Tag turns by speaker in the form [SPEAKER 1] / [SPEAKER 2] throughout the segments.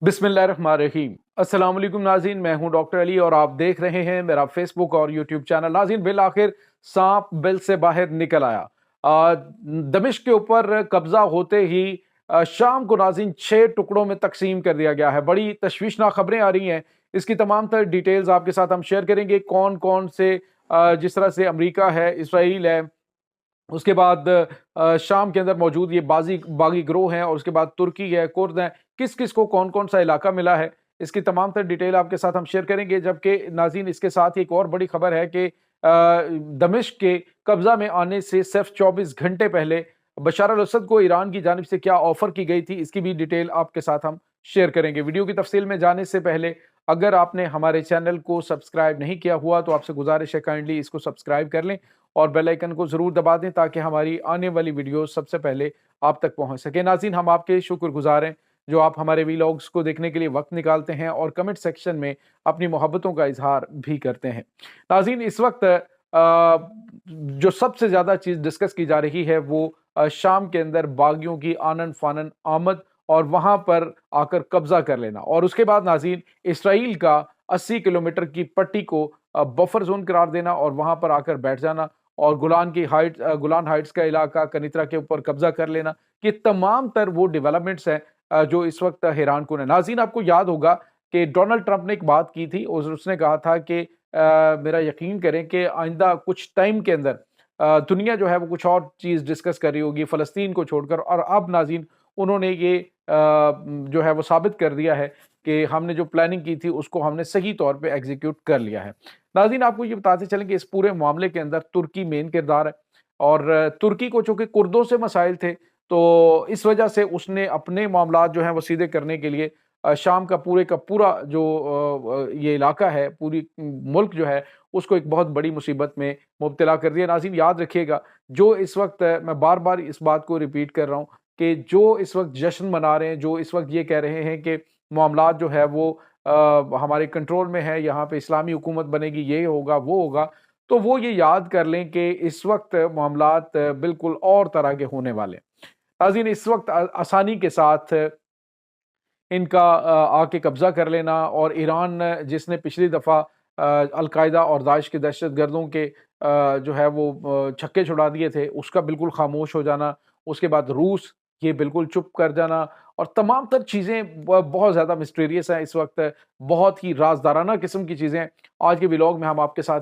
[SPEAKER 1] बिस्मिल्लाहिर्रहमानिर्रहीम। अस्सलाम वालेकुम नाज़रीन, मैं हूं डॉक्टर अली और आप देख रहे हैं मेरा फेसबुक और यूट्यूब चैनल। नाज़रीन, बिल आखिर सांप बिल से बाहर निकल आया। दमिश्क के ऊपर कब्जा होते ही शाम को नाज़रीन 6 टुकड़ों में तकसीम कर दिया गया है। बड़ी तशवीशनाक खबरें आ रही हैं, इसकी तमाम तर डिटेल्स आपके साथ हम शेयर करेंगे। कौन कौन से जिस तरह से अमेरिका है, इसराइल है, उसके बाद शाम के अंदर मौजूद ये बागी ग्रोह हैं, और उसके बाद तुर्की है, कुर्द हैं, किस किस को कौन कौन सा इलाका मिला है, इसकी तमाम तर डिटेल आपके साथ हम शेयर करेंगे। जबकि नाज़रीन, इसके साथ ही एक और बड़ी खबर है कि दमिश्क के कब्जा में आने से सिर्फ 24 घंटे पहले बशार अल असद को ईरान की जानिब से क्या ऑफर की गई थी, इसकी भी डिटेल आपके साथ हम शेयर करेंगे। वीडियो की तफसील में जाने से पहले अगर आपने हमारे चैनल को सब्सक्राइब नहीं किया हुआ तो आपसे गुजारिश है, काइंडली इसको सब्सक्राइब कर लें और बेल आइकन को जरूर दबा दें ताकि हमारी आने वाली वीडियो सबसे पहले आप तक पहुंच सके। नाज़रीन, हम आपके शुक्रगुजार हैं जो आप हमारे वीलॉग्स को देखने के लिए वक्त निकालते हैं और कमेंट सेक्शन में अपनी मोहब्बतों का इजहार भी करते हैं। नाज़रीन, इस वक्त जो सबसे ज्यादा चीज डिस्कस की जा रही है वो शाम के अंदर बागियों की आनन फानन आमद और वहां पर आकर कब्जा कर लेना, और उसके बाद नाज़रीन इसराइल का 80 किलोमीटर की पट्टी को बफर जोन करार देना और वहां पर आकर बैठ जाना, और गुलान हाइट्स का इलाका कनित्रा के ऊपर कब्जा कर लेना। ये तमाम तर वो डेवलपमेंट्स हैं जो इस वक्त हैरान कुन है। नाज़रीन, आपको याद होगा कि डोनाल्ड ट्रंप ने एक बात की थी और उसने कहा था कि मेरा यकीन करें कि आइंदा कुछ टाइम के अंदर दुनिया जो है वो कुछ और चीज़ डिस्कस कर रही होगी फ़लस्तीन को छोड़कर। और अब नाज़रीन, उन्होंने ये जो है वो साबित कर दिया है कि हमने जो प्लानिंग की थी उसको हमने सही तौर पे एग्जीक्यूट कर लिया है। नाज़रीन, आपको ये बताते चलें कि इस पूरे मामले के अंदर तुर्की मेन किरदार है, और तुर्की को चूंकि कुर्दों से मसाइल थे तो इस वजह से उसने अपने मामलात जो हैं वो सीधे करने के लिए शाम का पूरे का पूरा जो ये इलाका है, पूरी मुल्क जो है उसको एक बहुत बड़ी मुसीबत में मुब्तला कर दिया। नाज़रीन, याद रखिएगा, जो इस वक्त मैं बार बार इस बात को रिपीट कर रहा हूँ कि जो इस वक्त जश्न मना रहे हैं, जो इस वक्त ये कह रहे हैं कि मामलात जो है वो हमारे कंट्रोल में है, यहाँ पे इस्लामी हुकूमत बनेगी, ये होगा वो होगा, तो वो ये याद कर लें कि इस वक्त मामलात बिल्कुल और तरह के होने वाले हैं। नाज़रीन, इस वक्त आसानी के साथ इनका आके कब्जा कर लेना, और ईरान जिसने पिछली दफ़ा अलकायदा और दाइश के दहशत गर्दों के जो है वो छक्के छुड़ा दिए थे, उसका बिल्कुल खामोश हो जाना, उसके बाद रूस ये बिल्कुल चुप कर जाना, और तमाम तर चीज़ें बहुत ज़्यादा मिस्टीरियस हैं इस वक्त, बहुत ही राजदाराना किस्म की चीज़ें आज के व्लॉग में हम आपके साथ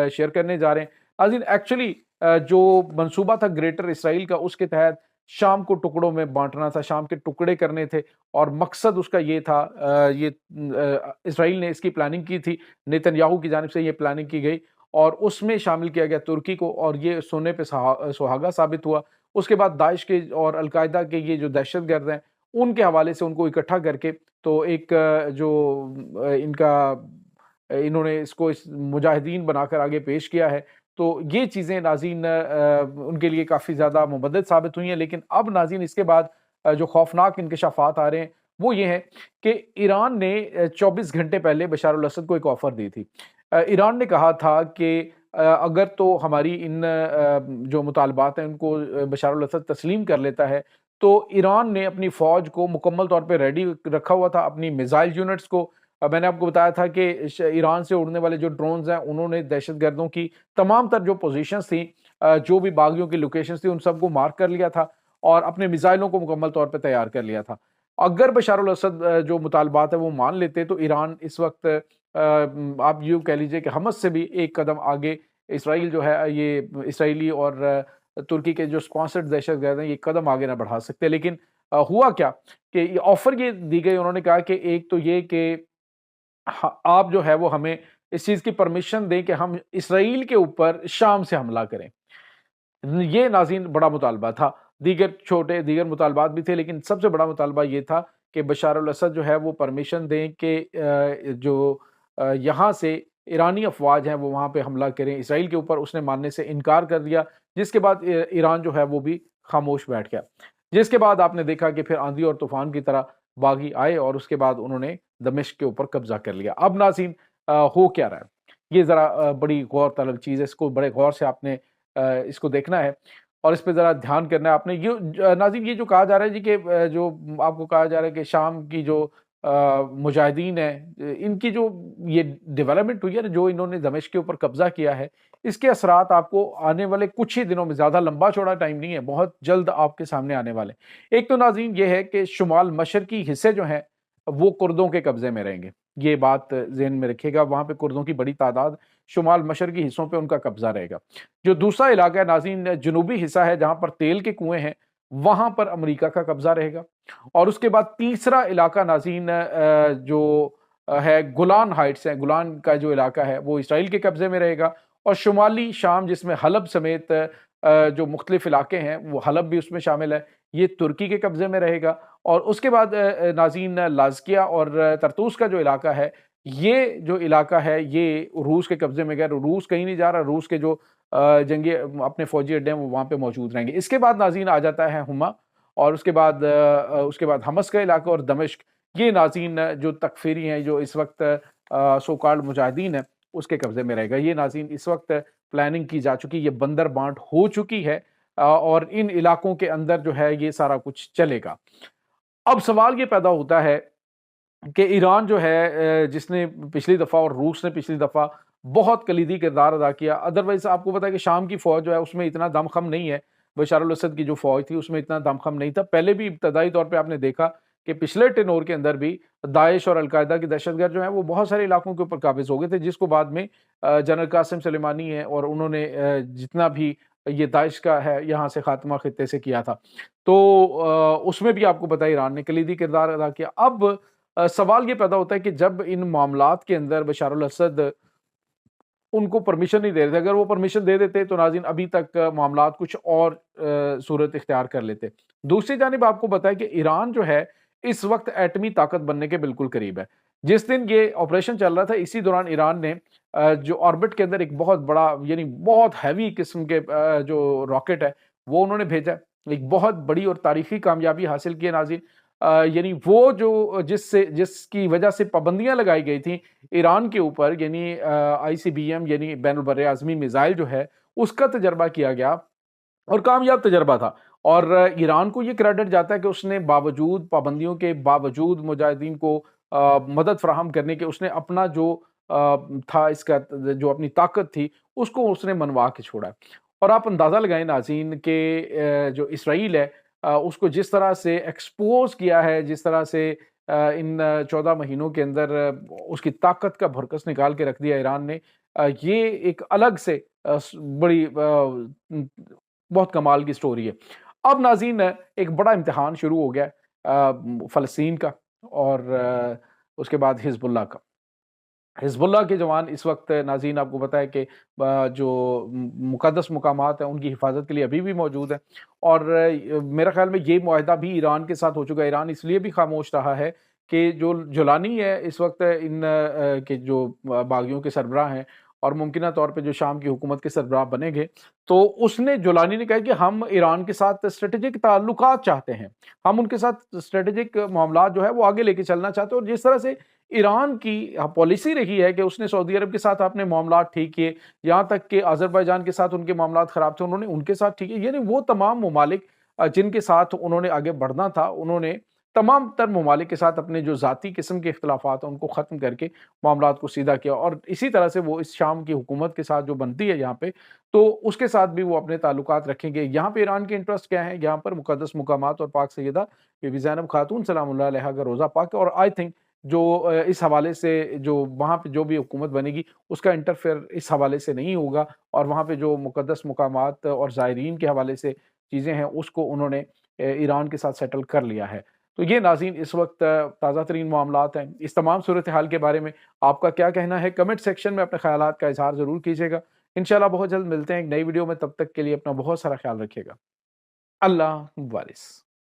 [SPEAKER 1] शेयर करने जा रहे हैं। नाज़रीन, एक्चुअली जो मंसूबा था ग्रेटर इसराइल का, उसके तहत शाम को टुकड़ों में बांटना था, शाम के टुकड़े करने थे, और मकसद उसका ये था, इसराइल ने इसकी प्लानिंग की थी, नेतन्याहू की जानिब से ये प्लानिंग की गई और उसमें शामिल किया गया तुर्की को, और ये सोने पे सुहागा साबित हुआ। उसके बाद दाइश के और अलकायदा के ये जो दहशतगर्द हैं उनके हवाले से उनको इकट्ठा करके तो एक इन्होंने इसको इस मुजाहिदीन बनाकर आगे पेश किया है। तो ये चीज़ें नाज़रीन उनके लिए काफ़ी ज़्यादा मुमद्दद साबित हुई हैं। लेकिन अब नाज़रीन, इसके बाद जो खौफनाक इंकशाफात आ रहे हैं वो ये हैं कि ईरान ने 24 घंटे पहले बशार अल असद को एक ऑफ़र दी थी। ईरान ने कहा था कि अगर तो हमारी इन जो मुतालबात हैं उनको बशार अल असद तस्लीम कर लेता है, तो ईरान ने अपनी फ़ौज को मुकम्मल तौर पे रेडी रखा हुआ था, अपनी मिसाइल यूनिट्स को। मैंने आपको बताया था कि ईरान से उड़ने वाले जो ड्रोन्स हैं उन्होंने दहशतगर्दों की तमाम तर जो पोजीशंस थी, जो भी बागियों की लोकेशंस थी, उन सबको मार्क कर लिया था और अपने मिसाइलों को मुकम्मल तौर पे तैयार कर लिया था। अगर बशार अल असद जो मुतालबात है वो मान लेते तो ईरान इस वक्त आप यूँ कह लीजिए कि हमस से भी एक कदम आगे इसराइल जो है, ये इसराइली और तुर्की के जो स्पॉन्सर्ड दहशतगर्द हैं, ये कदम आगे ना बढ़ा सकते। लेकिन हुआ क्या कि ये ऑफर ये दी गई, उन्होंने कहा कि एक तो ये कि आप जो है वो हमें इस चीज़ की परमिशन दें कि हम इसराइल के ऊपर शाम से हमला करें। ये नाज़रीन बड़ा मुतालबा था। दीगर मुतालबात भी थे, लेकिन सबसे बड़ा मुतालबा ये था कि बशार अल असद जो है वो परमिशन दें कि जो यहाँ से ईरानी अफ़वाज हैं वो वहाँ पे हमला करें इसराइल के ऊपर। उसने मानने से इनकार कर दिया, जिसके बाद ईरान जो है वो भी खामोश बैठ गया। जिसके बाद आपने देखा कि फिर आंधी और तूफान की तरह बागी आए और उसके बाद उन्होंने दमिश्क के ऊपर कब्जा कर लिया। अब नाज़रीन, हो क्या रहा है, ये ज़रा बड़ी गौर तलब चीज़ है, इसको बड़े गौर से आपने इसको देखना है और इस पे ज़रा ध्यान करना है आपने। नाज़रीन, ये जो कहा जा रहा है जी कि जो आपको कहा जा रहा है कि शाम की जो مجاہدین ہیں ان کی جو یہ ڈیولپمنٹ ہوئی ہے نا، جو انہوں نے دمشق کے اوپر قبضہ کیا ہے، اس کے اثرات آپ کو آنے والے کچھ ہی دنوں میں، زیادہ لمبا چوڑا ٹائم نہیں ہے، بہت جلد آپ کے سامنے آنے والے ہیں۔ ایک تو ناظرین یہ ہے کہ شمال مشرقی حصے جو ہیں وہ کردوں کے قبضے میں رہیں گے، یہ بات ذہن میں رکھیے گا، وہاں پہ کردوں کی بڑی تعداد، شمال مشرقی حصوں پہ ان کا قبضہ رہے گا۔ جو دوسرا علاقہ ہے ناظرین، جنوبی حصہ ہے جہاں پر تیل کے کنویں ہیں، وہاں پر امریکہ کا قبضہ رہے گا۔ اور اس کے بعد تیسرا علاقہ ناظرین جو ہے گولان ہائٹس ہے، گولان کا جو علاقہ ہے وہ اسرائیل کے قبضے میں رہے گا، اور شمالی شام جس میں حلب سمیت جو مختلف علاقے ہیں، وہ حلب بھی اس میں شامل ہے، یہ ترکی کے قبضے میں رہے گا۔ اور اس کے بعد ناظرین لازکیہ اور ترتوس کا جو علاقہ ہے، یہ جو علاقہ ہے یہ روس کے قبضے میں گیا، روس کہیں نہیں جا رہا، روس کے جو جنگی اپنے فوجی اڈے ہیں وہ وہاں پہ موجود رہیں گے۔ اس کے بعد ناظرین آ جاتا ہے ہما، اور اس کے بعد حمص کا علاقہ اور دمشق، یہ ناظرین جو تکفیری ہیں، جو اس وقت سو کالڈ مجاہدین ہیں، اس کے قبضے میں رہے گا۔ یہ ناظرین اس وقت پلاننگ کی جا چکی، یہ بندر بانٹ ہو چکی ہے، اور ان علاقوں کے اندر جو ہے یہ سارا کچھ چلے گا۔ اب سوال یہ پیدا ہوتا ہے کہ ایران جو ہے جس نے پچھلی دفعہ اور روس نے پچھلی دفعہ بہت کلیدی کردار ادا کیا، ادروائز آپ کو پتا ہے کہ شام کی فوج جو ہے اس میں اتنا دم خم نہیں ہے، بشار الاسد کی جو فوج تھی اس میں اتنا دم خم نہیں تھا۔ پہلے بھی ابتدائی طور پہ آپ نے دیکھا کہ پچھلے ٹینور کے اندر بھی داعش اور القاعدہ کی دہشت گرد جو ہیں وہ بہت سارے علاقوں کے اوپر قابض ہو گئے تھے، جس کو بعد میں جنرل قاسم سلیمانی ہے اور انہوں نے جتنا بھی یہ داعش کا ہے یہاں سے خاتمہ خطے سے کیا تھا، تو اس میں بھی آپ کو پتا ہے ایران نے کلیدی کردار ادا کیا۔ اب سوال یہ پیدا ہوتا ہے کہ جب ان معاملات کے اندر بشار الاسد ان کو پرمیشن نہیں دے رہے تھے، اگر وہ پرمیشن دے دیتے تو ناظرین ابھی تک معاملات کچھ اور صورت اختیار کر لیتے۔ دوسری جانب آپ کو بتائیں کہ ایران جو ہے اس وقت ایٹمی طاقت بننے کے بالکل قریب ہے۔ جس دن یہ آپریشن چل رہا تھا اسی دوران ایران نے جو آربٹ کے اندر ایک بہت بڑا یعنی بہت ہیوی قسم کے جو راکٹ ہے وہ انہوں نے بھیجا ہے، ایک بہت بڑی اور تاریخی کامیابی حاصل کی ہے ناظرین۔ یعنی وہ جو جس کی وجہ سے پابندیاں لگائی گئی تھیں ایران کے اوپر، یعنی آئی سی بی ایم یعنی بین البر اعظمی میزائل جو ہے اس کا تجربہ کیا گیا اور کامیاب تجربہ تھا، اور ایران کو یہ کریڈٹ جاتا ہے کہ اس نے باوجود پابندیوں کے باوجود مجاہدین کو مدد فراہم کرنے کے اس نے اپنا جو تھا اس کا جو اپنی طاقت تھی اس کو اس نے منوا کے چھوڑا۔ اور آپ اندازہ لگائیں ناظرین کہ جو اسرائیل ہے اس کو جس طرح سے ایکسپوز کیا ہے، جس طرح سے ان 14 مہینوں کے اندر اس کی طاقت کا بھرکس نکال کے رکھ دیا ایران نے، یہ ایک الگ سے بڑی بہت کمال کی سٹوری ہے۔ اب ناظرین ایک بڑا امتحان شروع ہو گیا فلسطین کا اور اس کے بعد حزب اللہ کا۔ حزب اللہ کے جوان اس وقت ناظرین آپ کو پتہ ہے کہ جو مقدس مقامات ہیں ان کی حفاظت کے لیے ابھی بھی موجود ہیں، اور میرا خیال میں یہ معاہدہ بھی ایران کے ساتھ ہو چکا ہے۔ ایران اس لیے بھی خاموش رہا ہے کہ جو جولانی ہے اس وقت ان کے جو باغیوں کے سربراہ ہیں اور ممکنہ طور پہ جو شام کی حکومت کے سربراہ بنیں گے، تو اس نے جولانی نے کہا کہ ہم ایران کے ساتھ اسٹریٹجک تعلقات چاہتے ہیں، ہم ان کے ساتھ اسٹریٹجک معاملات جو ہے وہ آگے لے کے چلنا چاہتے ہیں۔ اور جس طرح سے ایران کی پالیسی رہی ہے کہ اس نے سعودی عرب کے ساتھ اپنے معاملات ٹھیک کیے، یہاں تک کہ آذربائیجان کے ساتھ ان کے معاملات خراب تھے، انہوں نے ان کے ساتھ ٹھیک کیے، یعنی وہ تمام ممالک جن کے ساتھ انہوں نے آگے بڑھنا تھا، انہوں نے تمام تر ممالک کے ساتھ اپنے جو ذاتی قسم کے اختلافات ہیں ان کو ختم کر کے معاملات کو سیدھا کیا، اور اسی طرح سے وہ اس شام کی حکومت کے ساتھ جو بنتی ہے یہاں پہ، تو اس کے ساتھ بھی وہ اپنے تعلقات رکھیں گے۔ یہاں پہ ایران کے انٹرسٹ کیا ہیں؟ یہاں پر مقدس مقامات اور پاک سیدہ بی بی زینب خاتون سلام اللہ علیہا کا روزہ پاک ہے، اور آئی تھنک جو اس حوالے سے جو وہاں پہ جو بھی حکومت بنے گی اس کا انٹرفیئر اس حوالے سے نہیں ہوگا، اور وہاں پہ جو مقدس مقامات اور زائرین کے حوالے سے چیزیں ہیں اس کو انہوں نے ایران کے ساتھ سیٹل کر لیا ہے۔ تو یہ ناظرین اس وقت تازہ ترین معاملات ہیں۔ اس تمام صورتحال کے بارے میں آپ کا کیا کہنا ہے؟ کمنٹ سیکشن میں اپنے خیالات کا اظہار ضرور کیجیے گا۔ انشاءاللہ بہت جلد ملتے ہیں ایک نئی ویڈیو میں، تب تک کے لیے اپنا بہت سارا خیال رکھیے گا۔ اللہ وارث۔